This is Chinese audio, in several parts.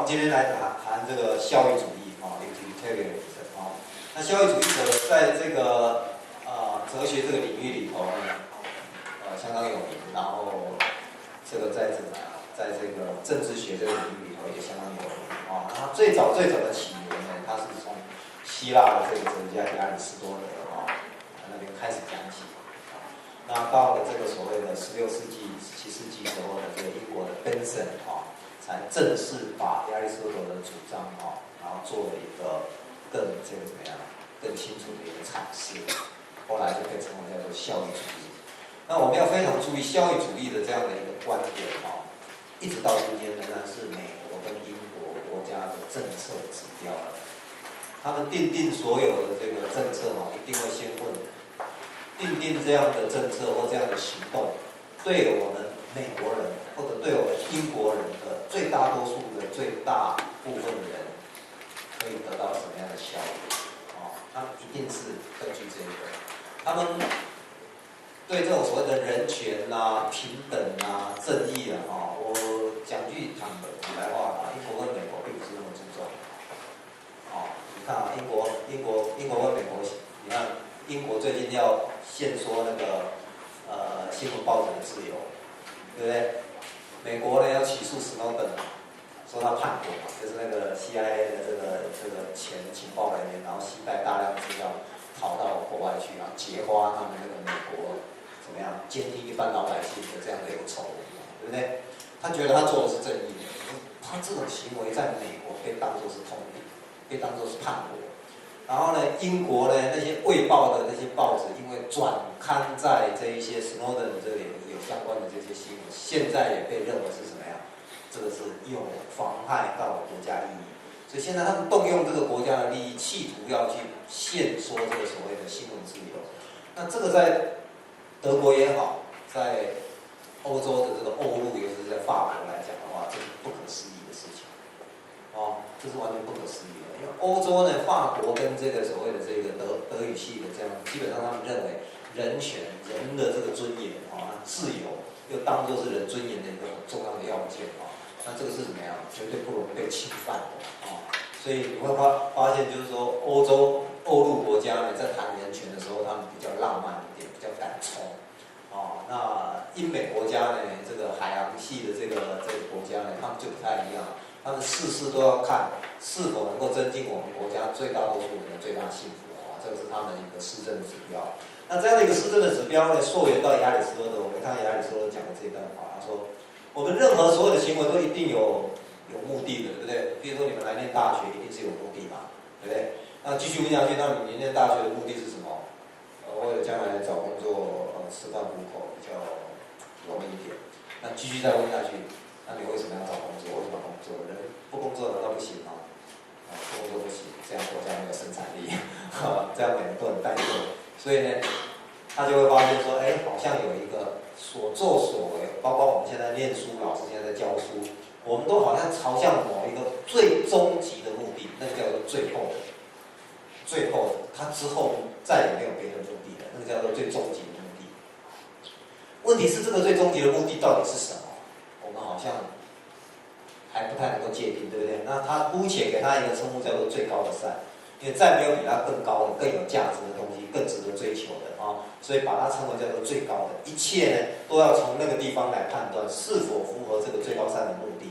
今天来谈这个效益主义utilitarianism 那效益主义者在这个哲学这个领域里头呢，相当有名。然后这个在这个政治学这个领域里头也相当有名它最早的起源呢，它是从希腊的这个哲学家亚里士多德那边开始讲起。那到了这个所谓的16世纪、17世纪时候的这个英国的 Benson 才正式把亚里士多德的主张然后做了一个更清楚的一个阐释，后来就被称为叫做效益主义。那我们要非常注意效益主义的这样的一个观点一直到今天仍然是美国跟英国国家的政策指标。他们订所有的这个政策一定会先问，订这样的政策或这样的行动，对我们美国人或者对我们英国人的最大多数的最大部分的人，可以得到什么样的效益？他们一定是根据这个，他们对这种所谓的人权平等正义我讲句坦白话英国跟美国并不是那么注重。你看英国跟美国，你看英国最近要限缩那个新闻报纸的自由，对不对？美国呢要起诉史诺登，说他叛国就是那个 CIA 的这个前情报人员，然后携带大量资料逃到国外去，然后揭发他们那个美国怎么样监听一般老百姓的这样的一个丑闻，对不对？他觉得他做的是正义的，他这种行为在美国被当作是通敌，被当作是叛国。然后呢，英国呢那些卫报的那些报纸，因为转刊在这一些 Snowden 这里有相关的这些新闻，现在也被认为是什么呀？这个是有妨害到国家利益，所以现在他们动用这个国家的利益，企图要去限缩这个所谓的新闻自由。那这个在德国也好，在欧洲的这个欧陆，尤其是在法国来讲的话，这是不可思议的事情。这是完全不可思议的。因为欧洲呢，法国跟这个所谓的这个德语系的这样，基本上他们认为人权、人的这个尊严自由，又当作是人尊严的一个很重要的要件那这个是怎么样？绝对不容易被侵犯的所以你会发现，就是说欧陆国家呢，在谈人权的时候，他们比较浪漫一点，比较敢冲那英美国家呢，这个海洋系的这个国家呢，他们就不太一样。他们事事都要看是否能够增进我们国家最大多数人的最大幸福这个是他们一个施政指标。那这样的一个施政的指标呢，溯源到亚里士多德，我们看亚里士多德讲的这一段话，他说：我们任何所有的行为都一定有目的的，对不对？比如说你们来念大学，一定是有目的嘛，对不对？那继续问下去，那你念大学的目的是什么？为了将来找工作，吃饭糊口比较容易一点。那继续再问下去。那你为什么要找工作？为什么要工作？人不工作难道不行吗？不工作不行，这样国家没有生产力，这样每人都很怠惰。所以呢，他就会发现说，好像有一个所作所为，包括我们现在念书，老师现在在教书，我们都好像朝向某一个最终极的目的，那个叫做最后的，他之后再也没有别的目的了，那个叫做最终极的目的。问题是这个最终极的目的到底是什么？我们好像还不太能够界定，对不对？那他姑且给他一个称呼叫做最高的善，因为再没有比他更高的、更有价值的东西、更值得追求的所以把它称为叫做最高的。一切呢，都要从那个地方来判断是否符合这个最高善的目的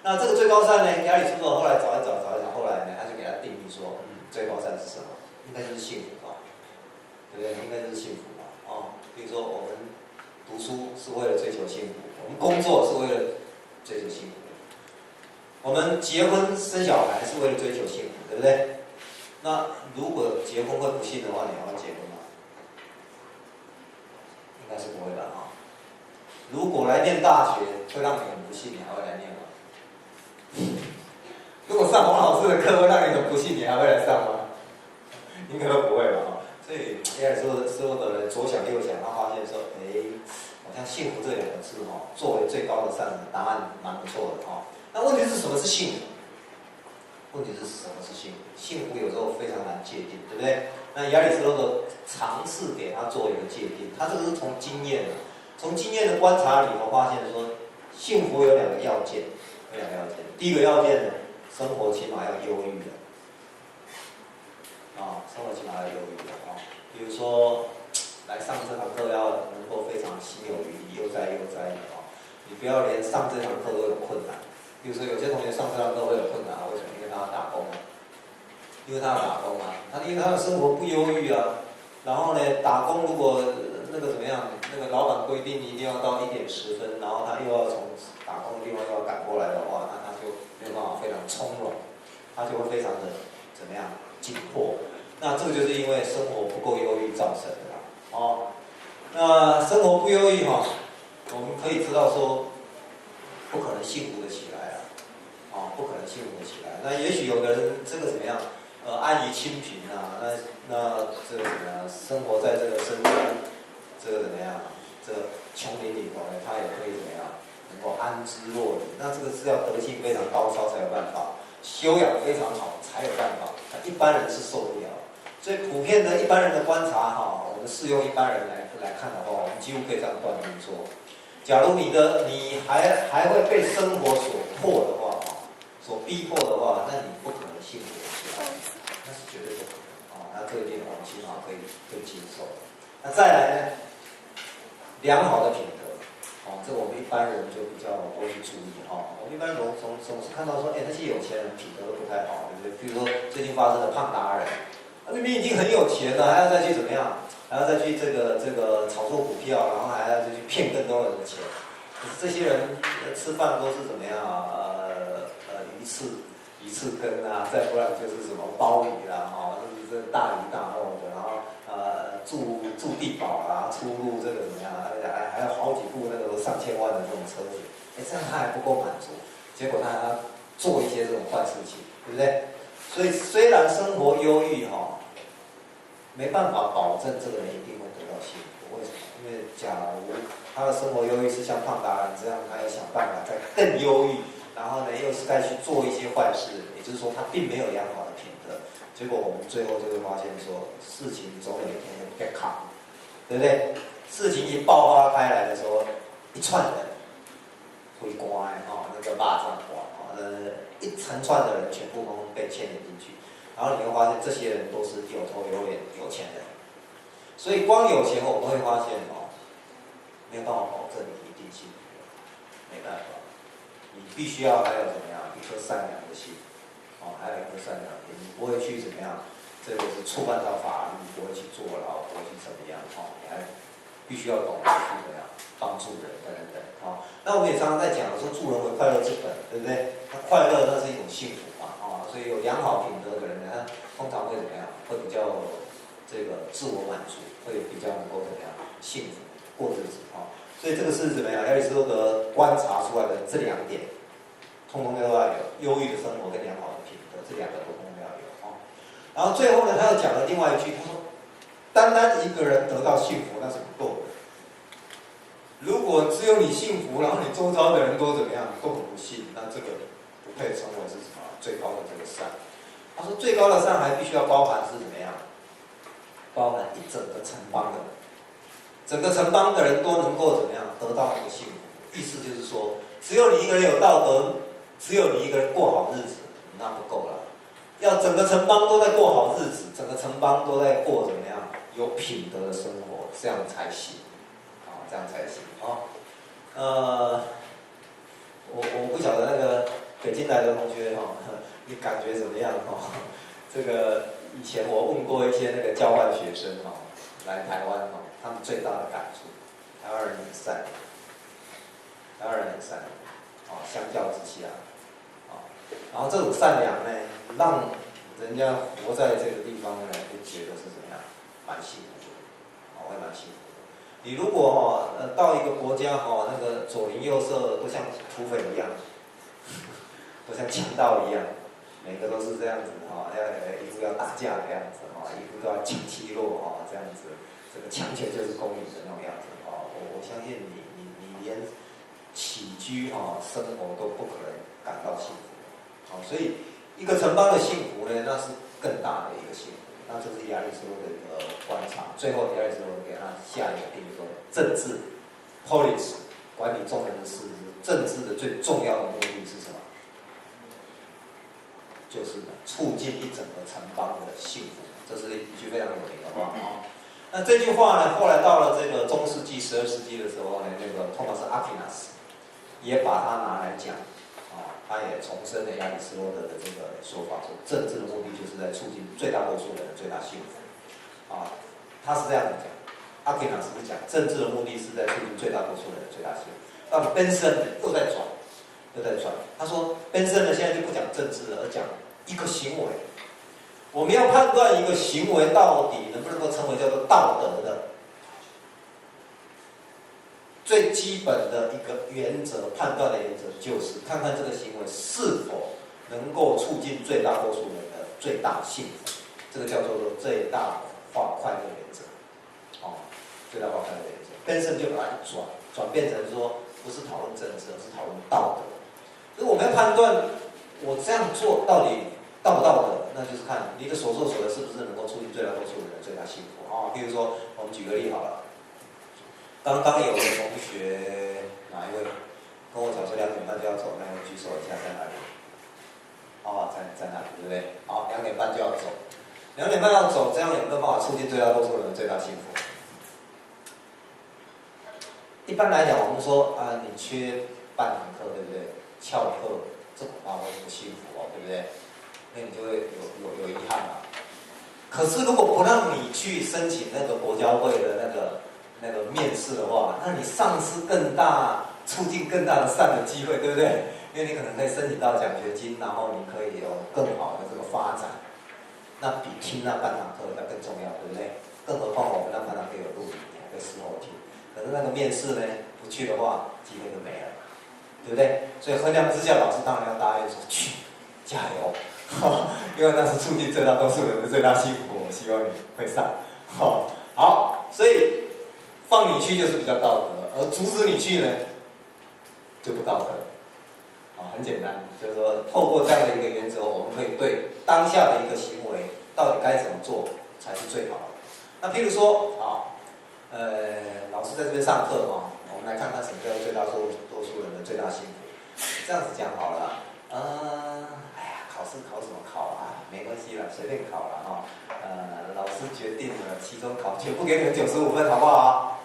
那这个最高善呢，亚里士多德后来找一找，后来呢，他就给他定义说，最高善是什么？应该就是幸福对不对？应该就是幸福比如说我们读书是为了追求幸福。我们工作是为了追求幸福，我们结婚生小孩是为了追求幸福，对不对？那如果结婚会不幸的话，你还会结婚吗？应该是不会吧如果来念大学会让你很不幸，你还会来念吗？如果上王老师的课会让你很不幸，你还会来上吗？应该都不会吧所以亚里士多德人左想右想，他发现说，好像幸福这两个字作为最高的善，答案蛮不错的那问题是什么是幸福？问题是什么是幸福？幸福有时候非常难界定，对不对？那亚里士多德尝试给他做一个界定，他这个是从经验的观察里头发现说，幸福有两个要件，第一个要件呢，生活起码要优裕的，生活起码要优裕的比如说来上这堂课要能够非常心有余力，悠哉悠哉的你不要连上这堂课都有困难。比如说有些同学上这堂课会有困难，为什么？因为他要打工因为他要打工因为他的生活不优裕然后呢，打工如果那个怎么样，那个老板规定一定要到1点10分，然后他又要从打工的地方又要赶过来的话，那他就没有办法非常从容，他就会非常的怎么样紧迫。那这个就是因为生活不够优裕造成的那生活不优裕我们可以知道说，不可能幸福的起来不可能幸福的起来。那也许有的人这个怎么样？安于清贫那这个怎么样？生活在这个这个怎么样？这个丛林里头呢，他也可以怎么样？能够安之若饴。那这个是要德性非常高超才有办法，修养非常好才有办法。一般人是受不了。所以普遍的一般人的观察我们适用一般人来看的话，我们几乎可以这样断定说，假如你还会被生活所迫的话所逼迫的话，那你不可能幸福起来，那是绝对不可能那这一点我们起码可以接受。那再来呢，良好的品德这个我们一般人就比较不会去注意我们一般人总是看到说，那些有钱人品德都不太好，对不对？比如说最近发生的胖达人，明明已经很有钱了，还要再去怎么样？还要再去这个炒作股票，然后还要再去骗更多人的钱。可是这些人吃饭都是怎么样鱼翅羹再不然就是什么鲍鱼就是大鱼大肉的，然后住地堡出入这个怎么样？还有好几部那个上千万的这种车子，这样他还不够满足，结果他还要做一些这种坏事情，对不对？所以虽然生活优裕没办法保证这个人一定会得到幸福。为什么？因为假如他的生活优裕是像胖达人这样，他要想办法再更优裕，然后呢又是再去做一些坏事，也就是说他并没有良好的品德。结果我们最后就会发现说，事情总有一天会被卡，对不对？事情一爆发开来的时候，一串人会乖那个蚂蚱瓜一长串的人全部都被牵连进去。然后你会发现，这些人都是有头有脸、有钱人。所以光有钱，我们会发现没有办法保证你一定幸福，没办法。你必须要还有怎么样一颗善良的心，还有一颗善良的心，你不会去怎么样，这个是触犯到法律，不会去坐牢，不会去怎么样你还必须要懂得去怎么样帮助人等等那我们也常常在讲说，助人为快乐之本，对不对？那快乐那是一种幸福所以有良好品德的人呢，他通常会怎么样？会比较这个自我满足，会比较能够怎么样幸福过日子所以这个是怎么样？亚里士多德观察出来的这2点，通通都要有优裕的生活跟良好的品德，这2个都通通要有然后最后呢，他又讲了另外一句，他说：单单一个人得到幸福那是不够的。如果只有你幸福，然后你周遭的人都怎么样，都很不幸，那这个不配称为是什么最高的这个善。他说最高的善还必须要包含是怎么样？包含一整个城邦的人，整个城邦的人都能够怎么样得到那个幸福？意思就是说，只有你一个人有道德，只有你一个人过好日子，那不够了。要整个城邦都在过好日子，整个城邦都在过怎么样有品德的生活，这样才行这样才行我不晓得那个北京来的同学你感觉怎么样这个以前我问过一些那个交换学生来台湾他们最大的感触，台湾人很善良，台湾人很善良相较之下然后这种善良呢，让人家活在这个地方呢，就觉得是怎么样，蛮幸福的会蛮幸福的。你如果到一个国家那个左邻右舍都像土匪一样，都像强盗一样，每个都是这样子一副要打架的样子一副都要抢欺弱这样子，这个强权就是公理的那种样子我相信你连起居生活都不可能感到幸福所以一个城邦的幸福呢，那是更大的一个幸福。那这是亚里士多德的一个观察。最后亚里士多德给他下一个定义说，政治 ，polis 管理众人的事，政治的最重要的目的是什么？就是促进一整个城邦的幸福，这是一句非常有名的话啊。那这句话呢，后来到了这个中世纪、12世纪的时候呢，那个托马斯·阿奎那斯也把它拿来讲啊，他也重申了亚里士多德的这个说法，说政治的目的就是在促进最大多数人的最大幸福啊，他是这样子讲。阿奎那斯是讲政治的目的是在促进最大多数人的最大幸福，到了本身又在转。他说，本身呢现在就不讲政治了，而讲一个行为。我们要判断一个行为到底能不能够称为叫做道德的，最基本的一个原则，判断的原则就是看看这个行为是否能够促进最大多数人的最大幸福，这个叫做最大化快乐原则。最大化快乐原则，本身就把它转变成说，不是讨论政治，而是讨论道德。所以我们要判断我这样做到底道不道德，那就是看你的所作所为是不是能够促进最大多数人的最大幸福啊。比如说，我们举个例好了，刚刚有个同学哪一位跟我讲说2点半就要走，那个举手一下在哪里？在哪里，对不对？好，2点半就要走，2点半要走，这样有没有办法促进最大多数人的最大幸福？一般来讲，我们说啊，你缺半堂课，对不对？翘课，这恐怕会不幸福哦，对不对？那你就会有遗憾嘛。可是如果不让你去申请那个国教会的那个面试的话，那你丧失更大、促进更大的善的机会，对不对？因为你可能可以申请到奖学金，然后你可以有更好的这个发展，那比听那半堂课要更重要，对不对？更何况我们那半堂课有录影，你还可以事后听。可是那个面试呢，不去的话，机会就没了，对不对？所以衡量之下，老师当然要答应说去，加油，因为那是促进最大多数人的最大幸福。我希望你会上，好，所以放你去就是比较道德，而阻止你去呢，就不道德。很简单，就是说透过这样的一个原则，我们可以对当下的一个行为到底该怎么做才是最好的。那譬如说老师在这边上课我们来看看什么叫最大多数人的最大幸福。这样子讲好了，考试考什么考啊？没关系啦，随便考了老师决定了，期中考全部给你们95分，好不好？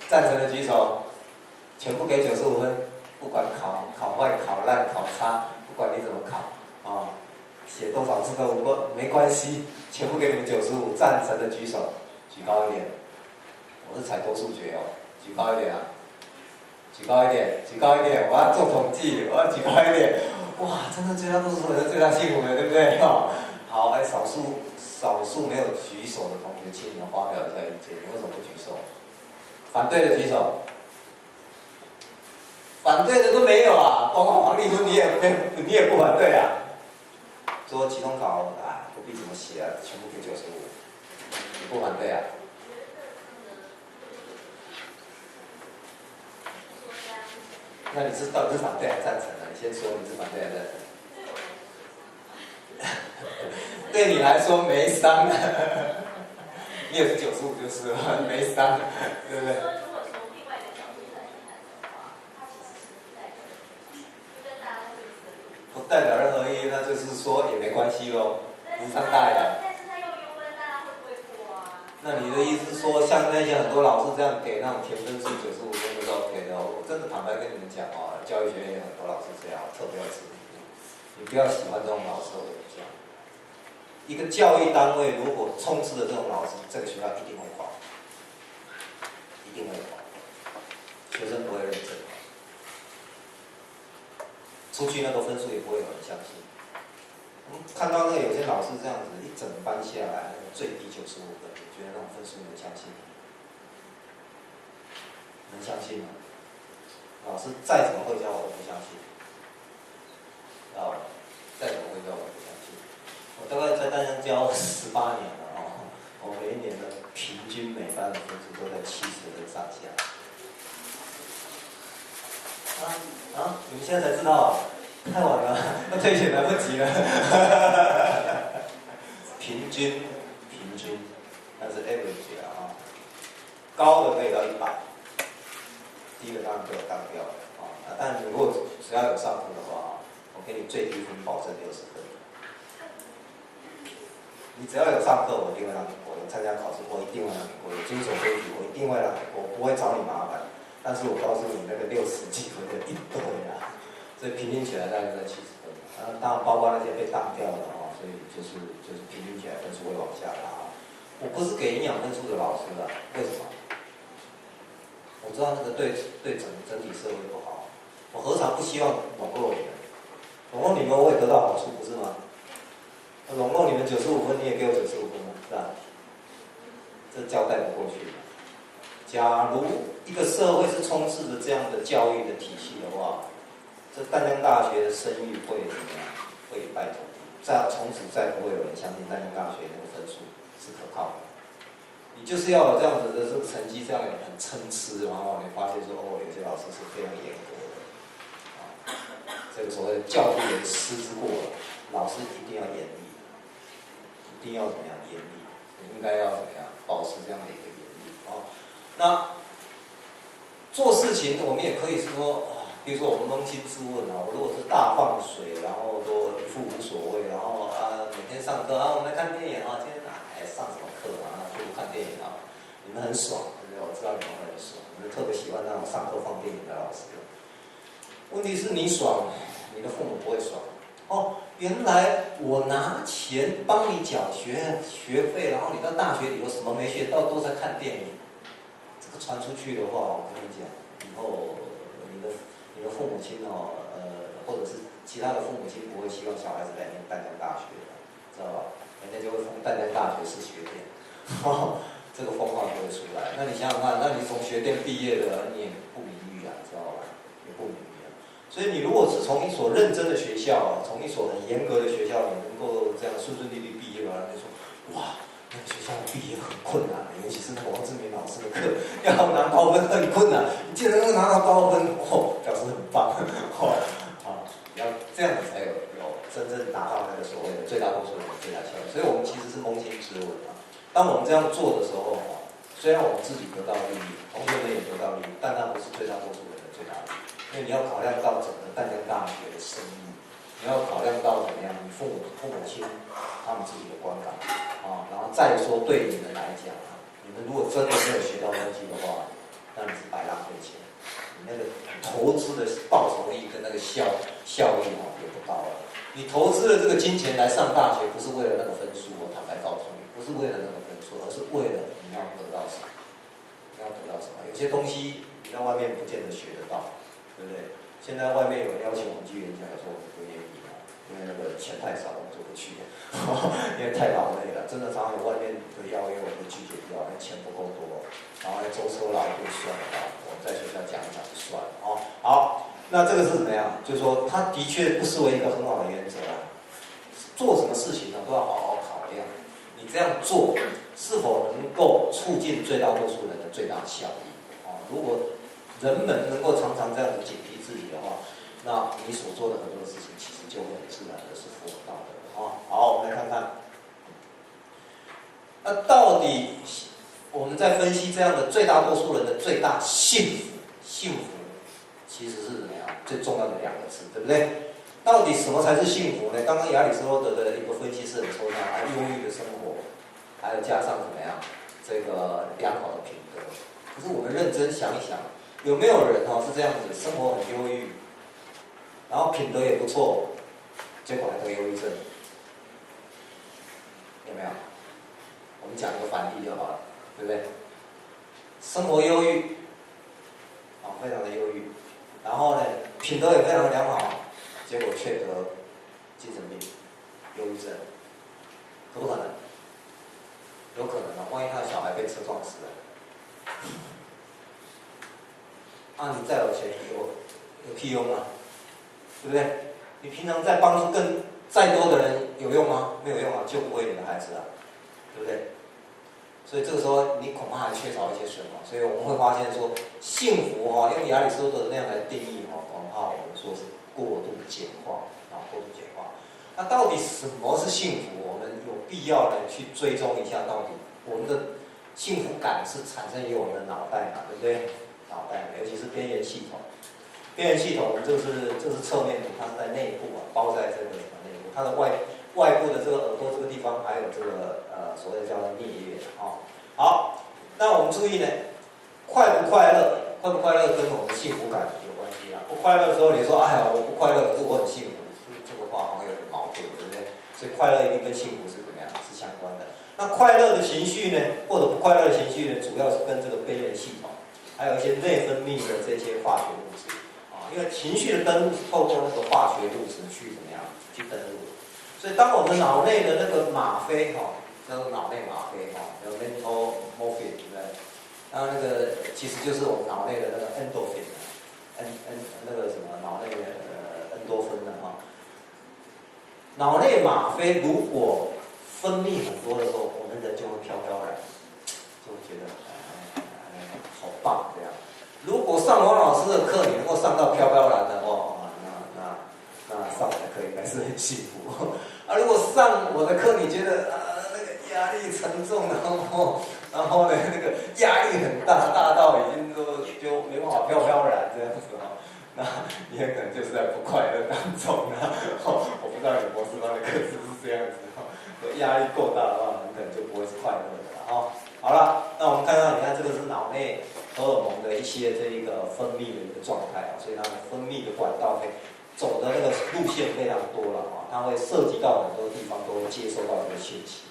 赞成的举手，全部给95分，不管考坏、考烂、考差，不管你怎么考写多少字都没关系，全部给你们95。赞成的举手，举高一点。我是采多数决举高一点啊，举高一点，举高一点，我要做统计，我要举高一点。哇，真的最大多数人的最大幸福了，对不对？好，少数没有举手的同学，请你们发表一下意见，你为什么不举手？反对的举手。反对的都没有啊，包括黄立芬，你也不反对啊？说期中考不必怎么写啊，全部给95，你不反对啊？那你到底是反对还是赞成呢？你先说你是反对还是赞成？对你来说没伤，你也是95就是了，没伤，对不对？不代表任何意义，那就是说也没关系喽，无伤大雅。但是他用优分，大家会不会过啊？那你的意思是说，像那些很多老师这样给那种填分数95分就是 OK 的？我真的坦白跟你们讲教育学院有很多老师这样，特别要注意，你不要喜欢这种老师，我跟你讲。一个教育单位如果充斥着这种老师，这个学校一定会垮，一定会垮，学生不会认真。出去那个分数也不会有人相信。看到那个有些老师这样子一整班下来，最低95分，你觉得那种分数能相信吗？能相信吗？老师再怎么会教我都不相信。再怎么会教我都不相信。我大概在淡江教18年了我每一年的平均每班的分数都在70分上下。你们现在才知道太晚了，那退学来不及了。平均，那是 average 高的可以到100，低的当然就有当掉了但你如果只要有上课的话，我给你最低分保证60分。你只要有上课，我一定会让你过；有参加考试，我一定会让你过；有遵守规矩，我一定会让你过，我不会找你麻烦。但是我告诉你，那个60几分的一堆啊，所以平均起来大概在70分。当然包括那些被当掉的啊，所以就是平均起来分数会往下拉。我不是给营养分数的老师啊，为什么？我知道那个对整体社会不好，我何尝不希望笼络你们？笼络你们我也得到好处，不是吗？笼络你们95分，你也给我95分吗？是吧？这交代不过去。假如一个社会是充斥着这样的教育的体系的话，这淡江大学的声誉会怎么样？会一败涂地。从此再不会有人相信淡江大学那个分数是可靠的。你就是要有这样子的这个成绩，这样很参差，然后你发现说有些老师是非常严格的，这个所谓的教不严，师之过了，老师一定要严厉，一定要怎么样严厉，应该要怎么样保持这样的一个严厉那做事情我们也可以说比如说我们扪心自问我如果是大放水，然后都一副无所谓，然后每天上课我们来看电影今天上什么课不如看电影你们很爽，对不对？我知道你们会很爽，你们特别喜欢那种上课放电影的老师。问题是你爽，你的父母不会爽。原来我拿钱帮你缴学费，然后你到大学里头什么没学到，都在看电影。这个传出去的话，我跟你讲，以后你的父母亲或者是其他的父母亲不会希望小孩子来念淡江大学的，知道吧？人家就会封淡江大学是学店。这个封号就会出来。那你想想看，那你从学店毕业的，你也不名誉知道吧？也不名誉所以你如果是从一所认真的学校，从一所很严格的学校，你能够这样顺顺利利毕业了，你就说哇，那个学校毕业很困难，尤其是那个王志明老师的课，要拿高分很困难。你既然能够拿到高分，表示很棒，要这样子才有真正达到那个所谓的最大多数人的最大效益。所以我们其实是扪心自问当我们这样做的时候虽然我们自己得到利益，同学们也得到利益，但那不是最大多数人的最大利益，因为你要考量到整个淡江大学的声誉，你要考量到怎么样，你父母亲他们自己的观感然后再说对你们来讲你们如果真的没有学到东西的话，那你是白浪费钱，你那个投资的报酬率跟那个效益也不高了。你投资了这个金钱来上大学，不是为了那个分数，我坦白告诉你，不是为了那个分数，而是为了你要得到什么？你要得到什么？有些东西你在外面不见得学得到，对不对？现在外面有人邀请我们去演讲，有时候我们不愿意因为那个钱太少，我们就不去因为太劳累了。真的常常有外面的邀约，我们拒绝掉，因为钱不够多，然后舟车劳顿算了我们在学校讲一讲就算了好。那这个是怎么样？就是说，它的确不失为一个很好的原则做什么事情都要好好考量，你这样做是否能够促进最大多数人的最大效益如果人们能够常常这样子警惕自己的话，那你所做的很多事情，其实就会很自然的是符合道德的好，我们来看看，那到底我们在分析这样的最大多数人的最大幸福，其实是怎么样？最重要的2个字，对不对？到底什么才是幸福呢？刚刚亚里士多德的一个分析是很抽象，还有忧郁的生活，还有加上怎么样？这个良好的品德。可是我们认真想一想，有没有人是这样子，生活很忧郁，然后品德也不错，结果还得忧郁症？有没有？我们讲一个反例就好了，对不对？生活忧郁，非常的忧郁。然后呢，品德也非常的良好，结果却得精神病、忧郁症，可不可能？有可能万一他的小孩被车撞死了，你再有钱有屁用吗？对不对？你平常在帮助再多的人有用吗？没有用救不回你的孩子对不对？所以这个时候你恐怕还缺少一些什么，所以我们会发现说，幸福用亚里士多德那样来定义恐怕我们说是过度简化过度简化。那到底什么是幸福？我们有必要去追踪一下，到底我们的幸福感是产生于我们的脑袋对不对？脑袋，尤其是边缘系统。边缘系统这是侧面图，它是在内部包在它的外部的这个耳朵这个地方还有这个所谓的叫做颞叶啊。好，那我们注意呢，快不快乐跟我们的幸福感有关系啊。不快乐的时候，你说哎呀我不快乐，可是我很幸福，这个话好像有点矛盾，对不对？所以快乐一定跟幸福是怎么样是相关的。那快乐的情绪呢，或者不快乐的情绪呢，主要是跟这个边缘系统，还有一些内分泌的这些化学物质啊，因为情绪的登录是透过那个化学物质去怎么样去登录。所以当我们脑内的那个吗啡叫做脑内吗啡叫 mental morphine， 对不对？那个其实就是我们脑内的那个 endorphin， 那个什么脑内的恩多酚的脑内吗啡如果分泌很多的时候，我们人就会飘飘然，就会觉得好棒这样。如果上王老师的课你能够上到飘飘然的那上我的课应该是很幸福啊。如果上我的课你觉得那个压力沉重，然后呢那个压力很大，大到已经就没办法飘飘然这样子那你很可能就是在不快乐当中我不知道你博士班的课是不是这样子压力够大的话，很可能就不会是快乐的好了，那我们看到，你看这个是脑内荷尔蒙的一些这一个分泌的一个状态所以它的分泌的管道走的那个路线非常多了它会涉及到很多地方都会接收到这个信息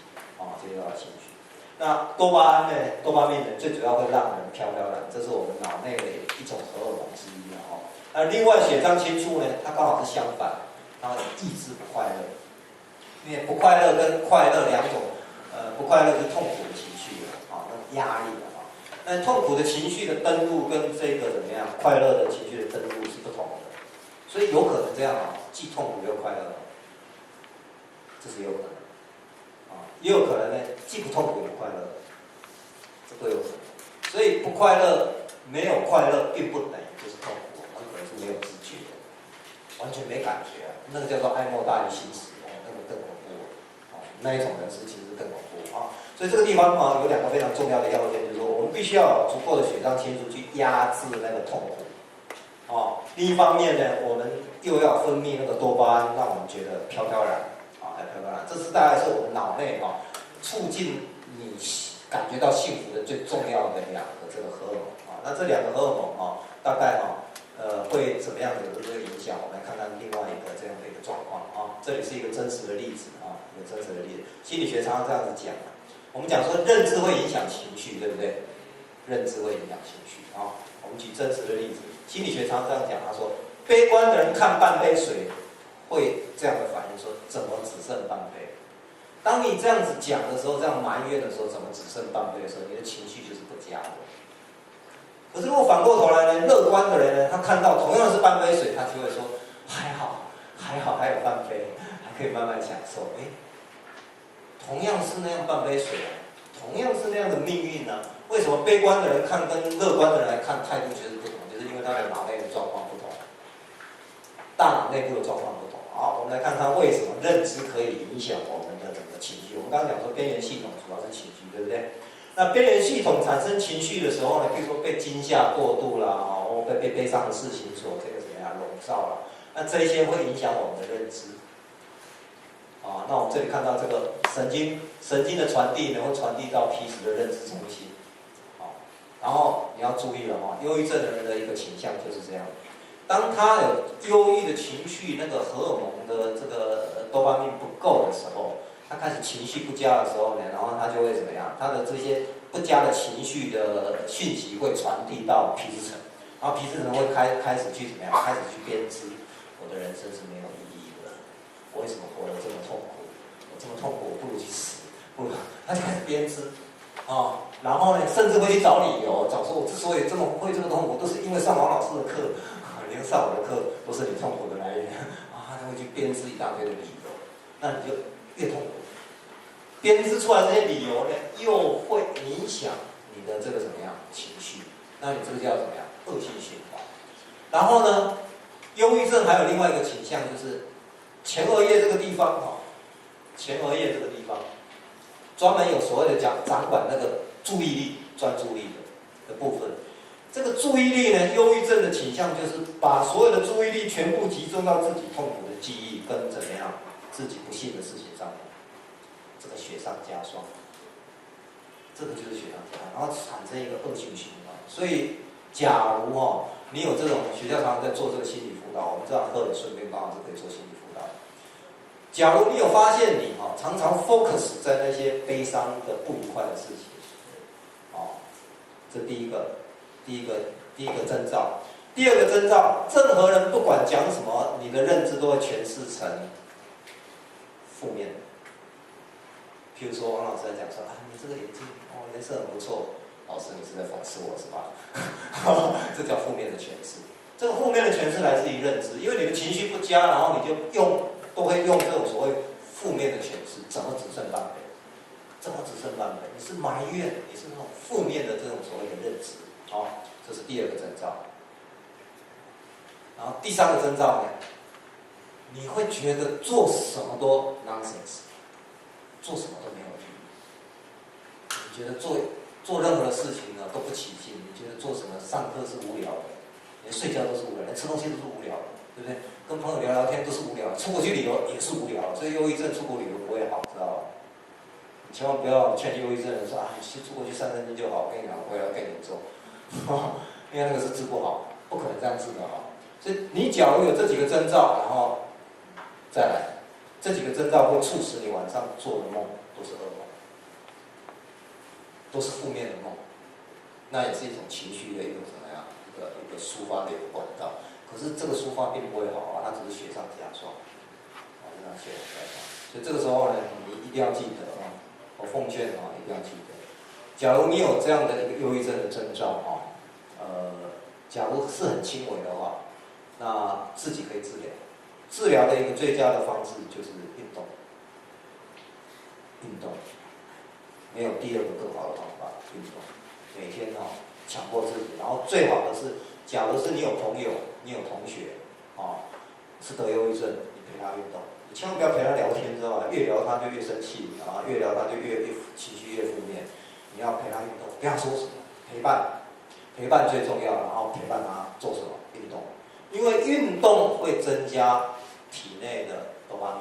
接收到信息。那多巴胺呢？多巴胺呢，最主要会让人飘飘然，这是我们脑内的一种荷尔蒙之一那另外血张清素呢，它刚好是相反，它会抑制不快乐，因为不快乐跟快乐两种，不快乐是痛苦的情绪那压力那痛苦的情绪的登录跟这个怎么样，快乐的情绪的登录是不同的，所以有可能这样既痛苦又快乐这是有可能也有可能呢，既不痛苦也不快乐，这都有可能。所以不快乐没有快乐，并不等于就是痛苦。是没有知觉的，完全没感觉那个叫做爱莫大于心死那个更恐怖那一种人是其实更恐怖所以这个地方有两个非常重要的要件，就是说我们必须要有足够的血张清素去压制那个痛苦另一方面呢，我们又要分泌那个多巴胺，让我们觉得飘飘然飘飘然，这是大概是我们脑内促进你感觉到幸福的最重要的两个这个荷尔蒙那这两个荷尔蒙大概会怎么样的这个影响？我们来看看另外一个这样的一个状况这里是一个真实的例子一个真实的例子。心理学常常这样子讲我们讲说认知会影响情绪，对不对？认知会影响情绪我们举真实的例子，心理学常常这样讲，他说悲观的人看半杯水会这样的反应说怎么只剩半杯？当你这样子讲的时候，这样埋怨的时候，怎么只剩半杯的时候，你的情绪就是不佳的。可是如果反过头来呢，乐观的人呢，他看到同样是半杯水，他就会说还好还有半杯，还可以慢慢享受。同样是那样半杯水同样是那样的命运为什么悲观的人看跟乐观的人来看态度就是不同？就是因为他的脑内的状况不同，大脑内部的状况不同。好，我们来看看为什么认知可以影响我们的整个情绪。我们刚刚讲说边缘系统主要是情绪，对不对？那边缘系统产生情绪的时候呢，比如说被惊吓过度啦，被悲伤的事情所这个怎么样笼罩了，那这些会影响我们的认知。那我们这里看到这个神经的传递能够传递到皮质的认知中心。然后你要注意了忧郁症的人的一个倾向就是这样。当他有忧郁的情绪，那个荷尔蒙的这个多巴胺不够的时候，他开始情绪不佳的时候呢，然后他就会怎么样？他的这些不佳的情绪的讯息会传递到皮质层，然后皮质层会开始去怎么样？开始去编织，我的人生是没有意义的，我为什么活得这么痛苦？我这么痛苦，我不如去死，不如他就开始编织然后呢，甚至会去找理由，找说我之所以这么会这么痛苦，都是因为上王老师的课，连上我的课都是你痛苦的来源他就会去编织一大堆的理由，那你就越痛苦。编织出来这些理由呢，又会影响你的这个怎么样情绪？那你这个叫怎么样恶性循环？然后呢，忧郁症还有另外一个倾向，就是前额叶这个地方前额叶这个地方专门有所谓的掌管那个注意力、专注力的部分。这个注意力呢，忧郁症的倾向就是把所有的注意力全部集中到自己痛苦的记忆跟怎么样自己不幸的事情上面，这个雪上加霜，这个就是雪上加霜，然后产生一个恶性循环。所以，假如你有这种学校常常在做这个心理辅导，我们这堂课也顺便刚好是可以做心理辅导。假如你有发现你常常 focus 在那些悲伤的不愉快的事情，这第一个征兆。第二个征兆，任何人不管讲什么，你的认知都会诠释成负面的。譬如说，王老师在讲说你这个眼镜颜色很不错，老师你是在讽刺我是吧？这叫负面的诠释。这个负面的诠释来自于认知，因为你的情绪不佳，然后你就都会用这种所谓负面的诠释，怎么只剩半杯？怎么只剩半杯？你是埋怨，你是那种负面的这种所谓的认知，这是第二个征兆。然后第三个征兆呢，你会觉得做什么都 nonsense， 做什么都没有意义。你觉得做任何的事情呢都不起劲，你觉得做什么上课是无聊的，连睡觉都是无聊的，连吃东西都是无聊的，对不对？跟朋友聊聊天都是无聊的，出国去旅游也是无聊的，所以忧郁症出国旅游不会好，知道吧？你千万不要劝忧郁症的人说你去出国去散散心就好，我跟你讲回来更严重，因为那个是治不好，不可能这样治的好。所以你假如有这几个征兆，然后再来，这几个征兆会促使你晚上做的梦都是噩梦，都是负面的梦，那也是一种情绪的一个怎么样，一个抒发的一个管道。可是这个抒发并不会好它只是雪上加霜，就这样雪上加霜。所以这个时候呢，你一定要记得我奉劝一定要记得，假如你有这样的一个忧郁症的征兆假如是很轻微的话，那自己可以治疗。治疗的一个最佳的方式就是运动。运动，没有第二个更好的方法。运动，每天强迫自己，然后最好的是，假如是你有朋友、你有同学是得忧郁症，你陪他运动，你千万不要陪他聊天，知道吧？越聊他就越生气越聊他就越情绪越负面。你要陪他运动，不要说什么，陪伴最重要，然后陪伴他做什么运动，因为运动会增加体内的多巴胺，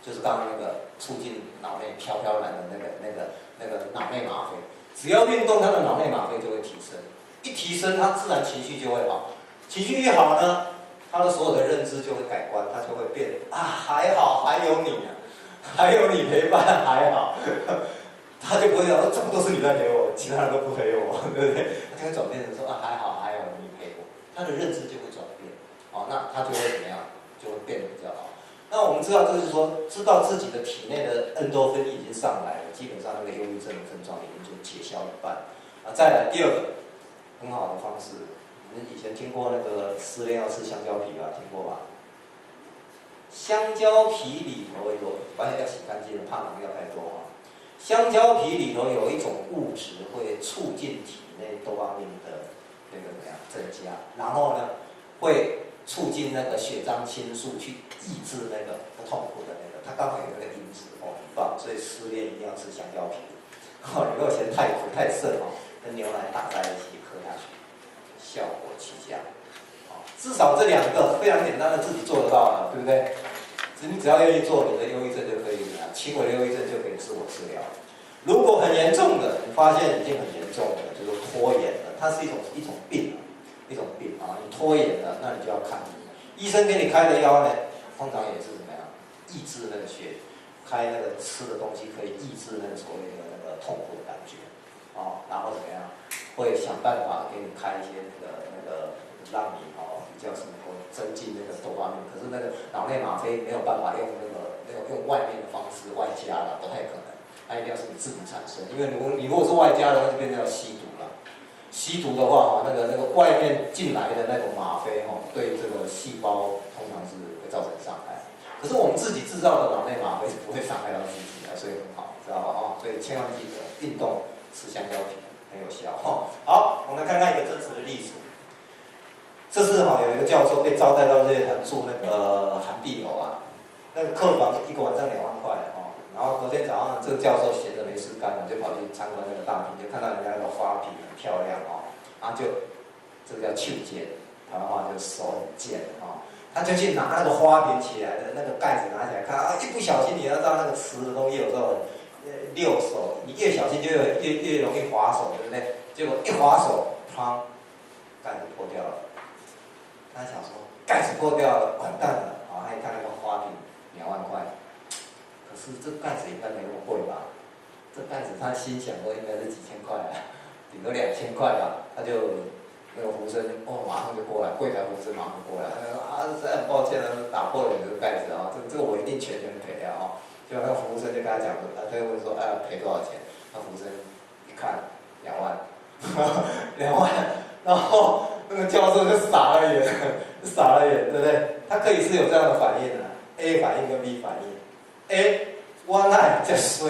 就是刚刚那个促进脑内飘飘然的那个脑内吗啡。只要运动，他的脑内吗啡就会提升，一提升，他自然情绪就会好，情绪一好呢，他的所有的认知就会改观，他就会变还好，还有你还有你陪伴，还好。他就不会说这么多是你在陪我，其他人都不陪我，对不对？他就会转变成说还好，还有你陪我，他的认知就会转变，那他就会怎么样？就会变得比较好。那我们知道，就是说，知道自己的体内的恩多酚已经上来了，基本上那个忧郁症的症状已经就解消一半。再来第二个很好的方式，你们以前听过那个失恋要吃香蕉皮吧？听过吧？香蕉皮里头有，而且要洗干净，怕农药太多香蕉皮里头有一种物质会促进体内多巴胺的那个怎么样增加，然后呢会促进那个血张青素去抑制那个不痛苦的那个，它刚好有那个因子很棒，所以失恋一定要吃香蕉皮。如果嫌太苦太涩跟牛奶打在一起喝下去，效果奇佳。至少这两个非常简单的自己做得到了，对不对？你只要愿意做，你的忧郁症就可以轻微的忧郁症就可以自我治疗。如果很严重的，你发现已经很严重了，就是拖延了，它是一种病，一种病你拖延了，那你就要看医生给你开的药呢，通常也是怎么样，抑制那个开那个吃的东西可以抑制那个所谓的那个痛苦的感觉然后怎么样，会想办法给你开一些那个让你比较能够增进那个多巴胺，可是那个脑内吗啡没有办法用用外面的方式外加了，不太可能，它一定要是你自己产生，因为你如果是外加的，那就变成要吸毒了。吸毒的话那个外面进来的那种吗啡对这个细胞通常是会造成伤害。可是我们自己制造的脑内吗啡是不会伤害到自己的，所以很好，知道吧？所以千万记得运动吃香蕉皮很有效好，我们来看看一个真实的例子。这是有一个教授被招待到日月潭住那个涵碧楼那个客房一个晚上2万块然后隔天早上这个教授闲着没事干就跑去参观那个大厅，就看到人家那个花瓶很漂亮然后就这个叫手贱，台湾话就是手很贱他就去拿那个花瓶起来的那个盖子拿起来看啊，一不小心你要知道那个瓷的东西有时候溜手，你越小心就越容易滑手，对不对？结果一滑手，砰，盖子破掉了。他想说盖子破掉了，完蛋了啊！他一看那个花瓶2万块，可是这盖子应该没那么贵吧？这盖子他心想说应该是几千块啊，顶多2000块吧，他就。那个服务生马上就过来，柜台服务生马上过来，他说啊，实在很抱歉了，打破了你这个盖子啊，这个我一定全赔啊。结果那个服务生就跟他讲说，他就问说，哎，赔多少钱？那服务生一看2万，2万，然后那个教授就傻了眼，傻了眼，对不对？他可以是有这样的反应的 ，A 反应跟 B 反应 ，A 我那这衰，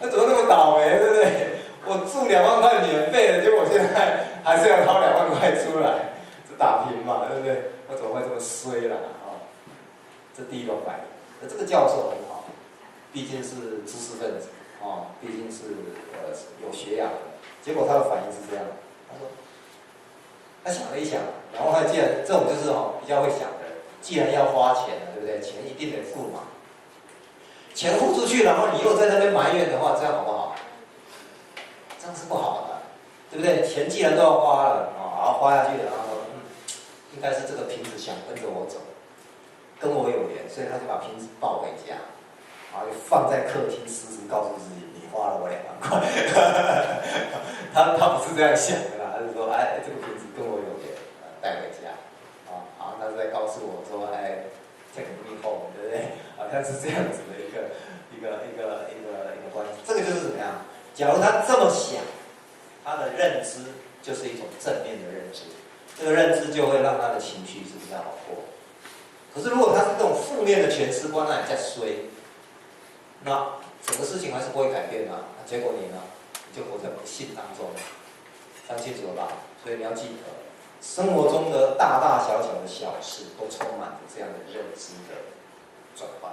他怎么那么倒霉，对不对？我住2万块免费的，结果我现在还是要掏2万块出来，这打平嘛，对不对？我怎么会这么衰啦？这第一种反应。那这个教授很好，毕竟是知识分子毕竟是有学养的。结果他的反应是这样，他说，他想了一想，然后他既然这种就是比较会想的人，既然要花钱了，对不对？钱一定得付嘛，钱付出去，然后你又在那边埋怨的话，这样好不好？这样是不好的，对不对？钱既然都要花了然后花下去了，然后说，应该是这个瓶子想跟着我走，跟我有缘，所以他就把瓶子抱回家，然后就放在客厅，时时告诉自己，你花了我2万块。他不是这样想的啦，他是说，哎，这个瓶子跟我有缘，带回家，他是在告诉我说，哎，take me home，对不对？好像是这样子的一个关系。这个就是怎么样？假如他这么想，他的认知就是一种正面的认知，这个认知就会让他的情绪是比较好过。可是如果他是这种负面的诠释观，那你在衰，那整个事情还是不会改变啊。结果你呢，你就活在不幸当中，想清楚了吧？所以你要记得，生活中的大大小小的小事，都充满着这样的认知的转换。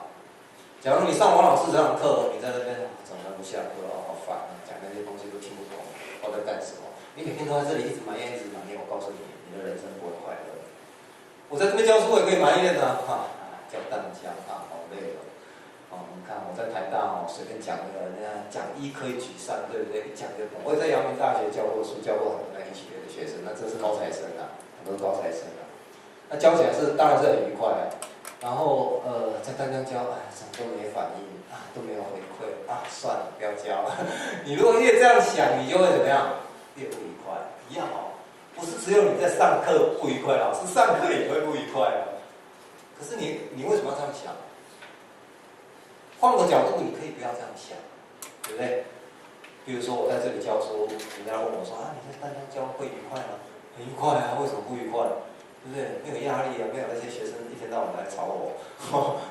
假如你上王老师这堂课，你在那边怎么不下课好烦啊，讲那些东西都听不懂，我在干什么？你每天都在这里一直埋怨，一直埋怨，我告诉你，你的人生不会快乐。我在这边教书，我也可以埋怨啊，教淡江好累了。你看我在台大随便讲人家讲医可以举3，对不对？一讲就懂。我也在阳明大学教过书，教过很多医学的学生，那这是高材生很多高材生那教起来当然是很愉快然后在刚刚教，怎么都没反应都没有回馈算了，不要教了。你如果越这样想，你就会怎么样？越不愉快，一样不是只有你在上课不愉快，老师上课也会不愉快可是你为什么要这样想？换个角度，你可以不要这样想，对不对？比如说我在这里教书，人家问我说你在淡江教会愉快吗？很愉快为什么不愉快？对不对？没有压力没有那些学生一天到晚来吵我。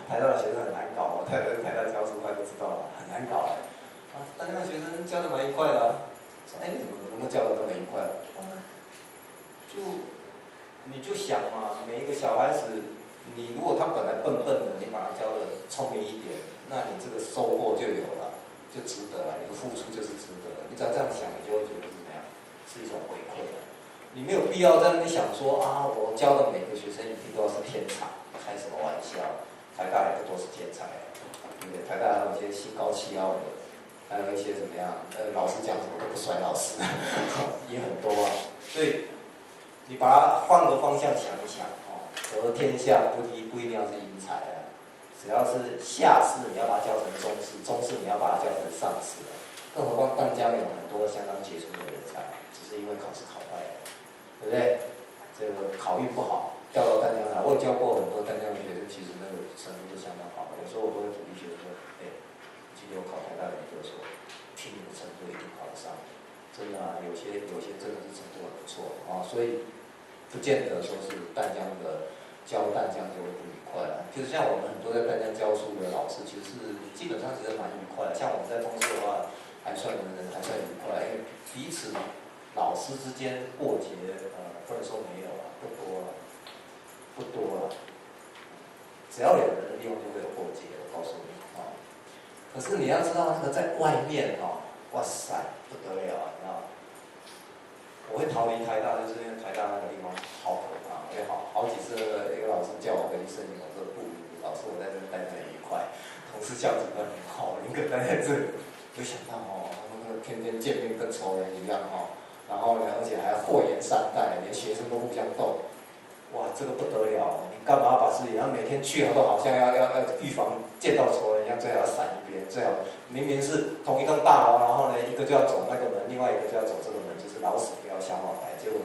台大的学生很难搞台大教书快都知道了，很难搞淡江的学生教的蛮愉快的说你怎么能够教的这么愉快？你就想嘛，每一个小孩子，你如果他本来笨笨的，你把他教的聪明一点，那你这个收获就有了，就值得了，你的付出就是值得了。你只要这样想，你就会觉得是怎么样？是一种回馈你没有必要在那边想说我教的每个学生一定都要是天才，开什么玩笑？台大也不都是天才，对不对？台大还有一些心高气傲的，还有一些怎么样？老师讲什么都不甩老师，也很多所以你把它换个方向想一想得天下不一定要是英才只要是下士，你要把它教成中士；中士你要把它教成上士更何况淡江有很多相当杰出的人才，只是因为考试考坏了。对不对？这个考运不好，调到淡江来。我也教过很多淡江的学生，其实那个程度都相当好。有时候我都会鼓励学生说：“今天我考台大研究所，听你的程度一定考得上。”真的有些真的是程度很不错所以不见得说是淡江的教淡江就会不愉快就是像我们很多在淡江教书的老师，其实是基本上其实蛮愉快像我们在公司的话，还算愉快，因为彼此。老师之间过节，不能说没有不多了。只要有人利用，就会有过节。我告诉你可是你要知道，那个在外面哇塞，不得了你知道吗？我会逃离台大，就是因为台大那个地方好可怕因为好几次一个老师叫我回去申请，我说不，老师我在这待得很愉快，同事相处得很好，宁可待在这里。就想到他们那个天天见面跟仇人一样然后呢，而且还祸延三代，连学生都互相斗。哇，这个不得了！你干嘛把自己？然后每天去都好像要预防见到仇人一样，最好要闪一边，最好明明是同一栋大楼，然后呢一个就要走那个门，另外一个就要走这个门，就是老死不要相往来。结果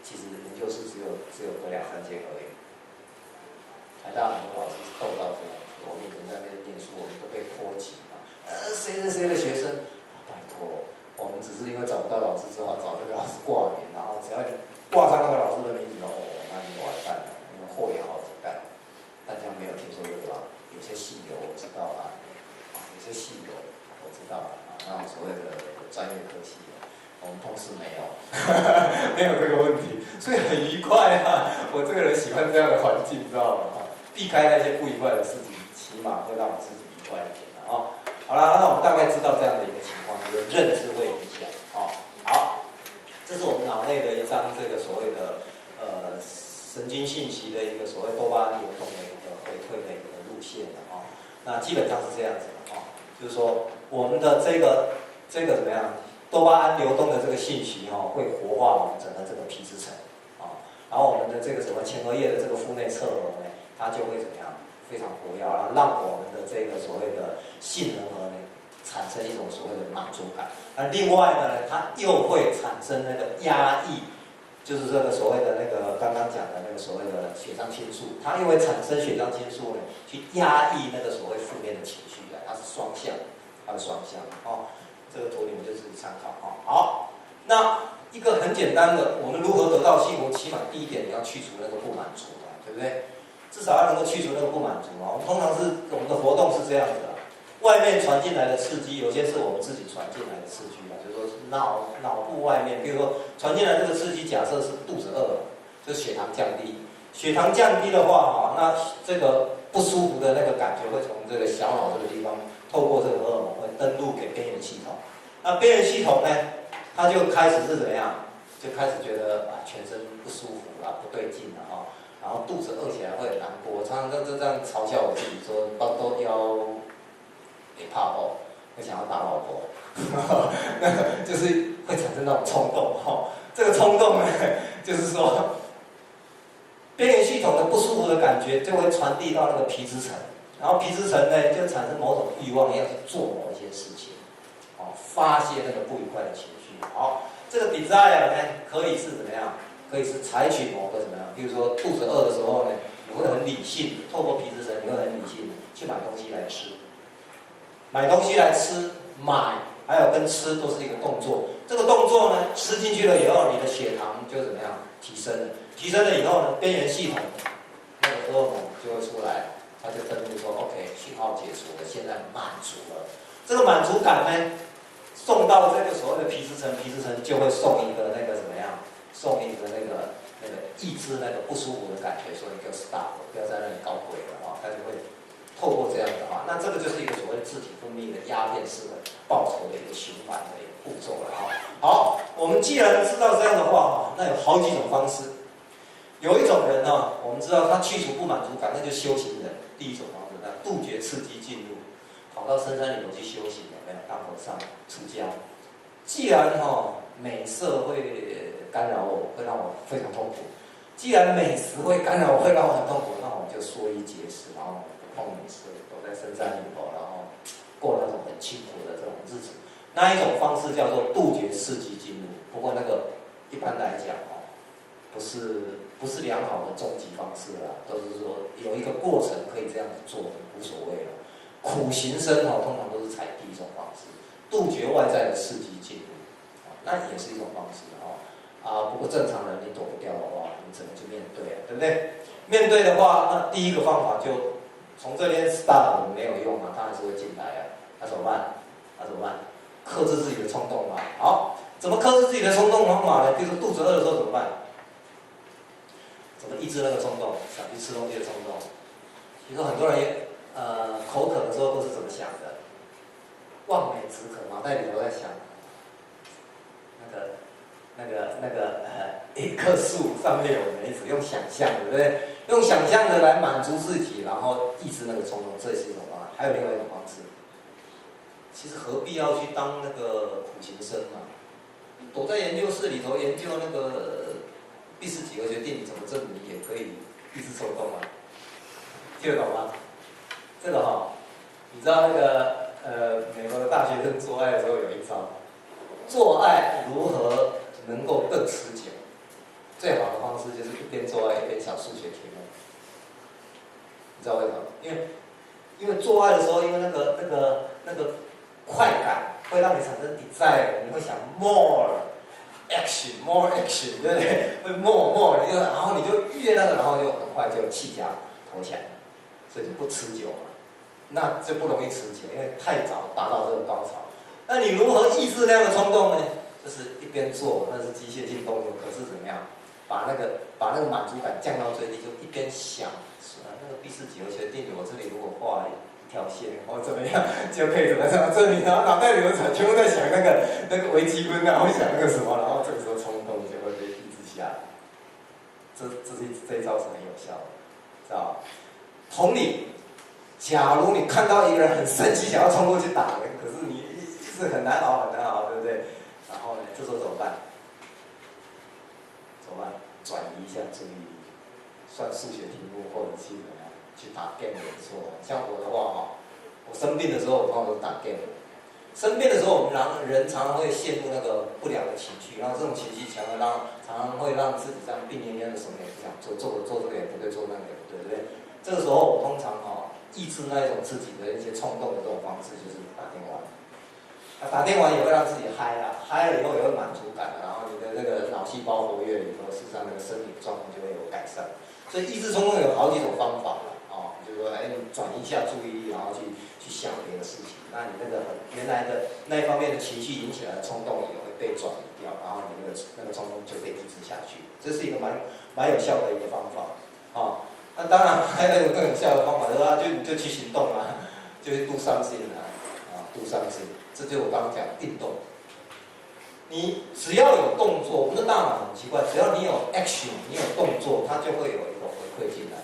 其实研究室只有个2、3间而已。台大很多老师斗到这样，我们以前在那边念书，我们都被波及嘛。谁的学生，拜托，我们只是因为找不到老师，只好找这个老师挂名，然后只要你挂上那个老师的名字那你完蛋了，你们祸延好几代。大家没有听说这个吧？有些系友我知道啦，有些系友我知道啦，那种所谓的专业科系我们同事没有，没有这个问题，所以很愉快我这个人喜欢这样的环境，知道吗？避开那些不愉快的事情，起码会让我自己愉快一点好了，那我们大概知道这样的一个情况，就是认知会影响好，这是我们脑内的一张这个所谓的神经信息的一个所谓多巴胺流动的一个回馈的一个路线那基本上是这样子的就是说我们的这个怎么样，多巴胺流动的这个信息会活化我们整个这个皮质层然后我们的这个什么前额叶的这个腹内侧核呢，它就会怎么样，非常活跃，然后让我们的这个所谓的杏仁核呢产生一种所谓的满足感。那另外呢，它又会产生那个压抑。就是这个所谓的那个刚刚讲的那个所谓的血上腺素，它又会产生血上腺素呢，去压抑那个所谓负面的情绪它是双向，这个图你们就自己参考好，那一个很简单的，我们如何得到幸福？起码第一点你要去除那个不满足对不对？至少要能够去除那个不满足我们通常是我们的活动是这样子外面传进来的刺激，有些是我们自己传进来的刺激就是说脑部外面，比如说传进来这个刺激，假设是肚子饿，就是血糖降低。血糖降低的话那这个不舒服的那个感觉会从这个小脑这个地方，透过这个荷尔蒙会登录给边缘系统。那边缘系统呢，它就开始是怎么样？就开始觉得全身不舒服不对劲然后肚子饿起来会很难过。我常常就这样嘲笑我自己说，都腰也怕会想要打老婆，就是会产生那种冲动这个冲动呢，就是说边缘系统的不舒服的感觉就会传递到那个皮质层，然后皮质层呢就产生某种欲望，要去做某一些事情发泄那个不愉快的情绪这个 desire 呢可以是怎么样？可以是采取某个怎么样？比如说肚子饿的时候呢，你会很理性，透过皮质层你会很理性去买东西来吃。买东西来吃，还有跟吃都是一个动作。这个动作呢，吃进去了以后，你的血糖就怎么样提升了？提升了以后呢，边缘系统那个荷尔蒙就会出来，它就登录说 OK， 讯号解除了，现在满足了。这个满足感呢，送到这个所谓的皮质层，皮质层就会送一个那个怎么样？送一个那个抑制那个不舒服的感觉，说你就 stop， 不要在那里搞鬼了它就会。透过这样的那这个就是一个所谓自体分泌的鸦片式的报酬的一个循环的一个步骤了好，我们既然知道这样的话那有好几种方式。有一种人我们知道他去除不满足感，那就修行人。第一种方式，杜绝刺激进入，跑到深山里头去修行，有没有？当和尚出家。既然美色会干扰我，会让我非常痛苦。既然美食会干扰我，会让我很痛苦，那我就缩衣节食，然后碰美食，躲在深山里头，然后过那种很清苦的这种日子。那一种方式叫做杜绝刺激进入，不过那个一般来讲不是良好的终极方式都是说有一个过程可以这样子做，无所谓了。苦行僧通常都是采第一种方式，杜绝外在的刺激进入，那也是一种方式不过正常人你躲不掉的话，你只能去面对对不对？面对的话，那第一个方法就从这边 start 没有用他还是会进来那怎么办？克制自己的冲动好，怎么克制自己的冲动方法呢？比如说肚子饿的时候怎么办？怎么抑制那个冲动，想去吃东西的冲动？比如说很多人口渴的时候都是怎么想的？望梅止渴，脑袋里头在想那个一棵树上面有梅子，用想象的，对不对？用想象的来满足自己，然后抑制那个冲动，这也是一种方法。还有另外一种方式，其实何必要去当那个苦行僧嘛？躲在研究室里头研究那个第四几何学定理怎么证明，也可以抑制冲动啊。听得懂吗？这个你知道那个美国的大学生做爱的时候有一招，做爱如何能够更持久？最好的方式就是一边做爱一边想数学题目。你知道为什么？因为做爱的时候，因为那个快感会让你产生 desire， 你会想 more action， 对不对？会 more， 然后你就越那个，然后就很快就气夹脱起来，所以就不持久嘛。那就不容易持久，因为太早达到这个高潮。那你如何抑制那样的冲动呢？就是一边做，那是机械性动作，可是怎么样？把那个满足感降到最低，就一边想，那个第四几何学定理，我这里如果画一条线，或怎么样，就可以怎么样证明？然后脑袋里头全部在想那个微积分，然后想那个什么，然后这个时候冲动就会被抑制下来。这一招是很有效的，知道？同理，假如你看到一个人很生气，想要冲过去打人，可是你是很难熬，对不对？然后呢，这时候怎么办？转移一下注意力，算数学题目或者去怎么样，去打 game 也不错。像我的话我生病的时候，我通常都打 game。生病的时候，我们人常常会陷入那个不良的情绪，然后这种情绪常常会让自己这样病恹恹的，什么也不想做，做这个也不对，做那个也不对，对不对？这个时候我通常抑制那一种自己的一些冲动的这种方式，就是打电话。打电玩也会让自己嗨了，嗨了以后也会满足感，然后你的那个脑细胞活跃以后，事实上那个身体状况就会有改善。所以抑制冲动有好几种方法了就是说，你转移一下注意力，然后去想别的事情，那你那个原来的那一方面的情绪引起来的冲动也会被转移掉，然后你那个冲动就被抑制下去。这是一个蛮有效的一个方法那当然还有更有效的方法，就去行动啊，就是 do something do something。这就是我刚刚讲的运动。你只要有动作，我们的大脑很奇怪，只要你有 action， 你有动作，它就会有一个回馈进来。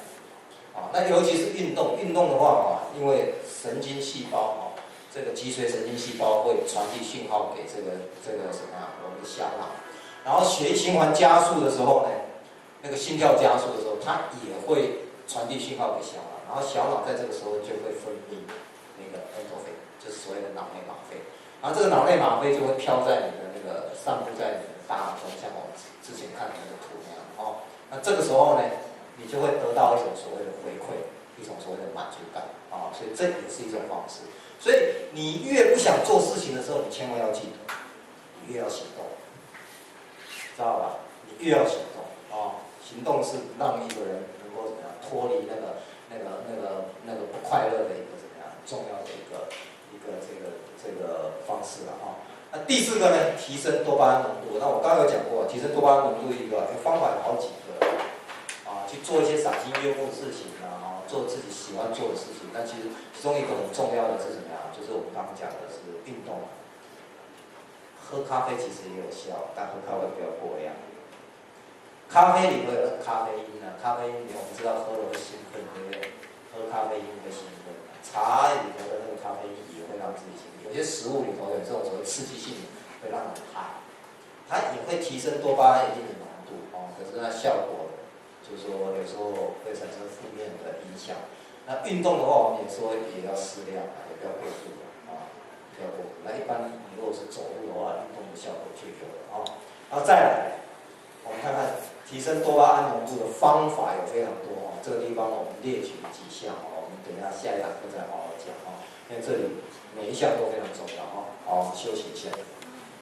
那尤其是运动的话因为神经细胞这个脊髓神经细胞会传递讯号给这个什么我们的小脑，然后血液循环加速的时候呢，那个心跳加速的时候，它也会传递讯号给小脑，然后小脑在这个时候就会分泌那个 endorphin， 就是所谓的脑内吗啡。然后这个脑内吗啡就会飘在你的那个散布在你的大脑中，像我之前看的那个图那样那这个时候呢，你就会得到一种所谓的回馈，一种所谓的满足感所以这也是一种方式。所以你越不想做事情的时候，你千万要记得，你越要行动，知道吧？你越要行动行动是让一个人能够怎么样脱离那个不快乐的一个怎么样重要的一个这个方式了那第四个呢，提升多巴胺浓度。那我刚刚有讲过，提升多巴胺浓度一个方法有好几个去做一些赏心悦目的事情做自己喜欢做的事情。那其实其中一个很重要的是什么呀？就是我们刚刚讲的是运动。喝咖啡其实也有效，但喝咖啡不要过量。咖啡里头有咖啡因咖啡因我们知道喝了会兴奋，对不对？喝咖啡因会兴奋。茶里头的那个咖啡因也会让自己兴奋。有些食物里头有这种所谓刺激性，会让你嗨。它也会提升多巴胺一定的浓度可是它效果就是说有时候会产生负面的影响。那运动的话，我们也说也要适量也不要过度不要过度。那一般你如果是走路的话，运动的效果就有了然后再来，我们看看提升多巴胺浓度的方法有非常多这个地方我们列举几项我们等一下下一堂课再好好讲因为这里每一项都非常重要好，我们休息一下。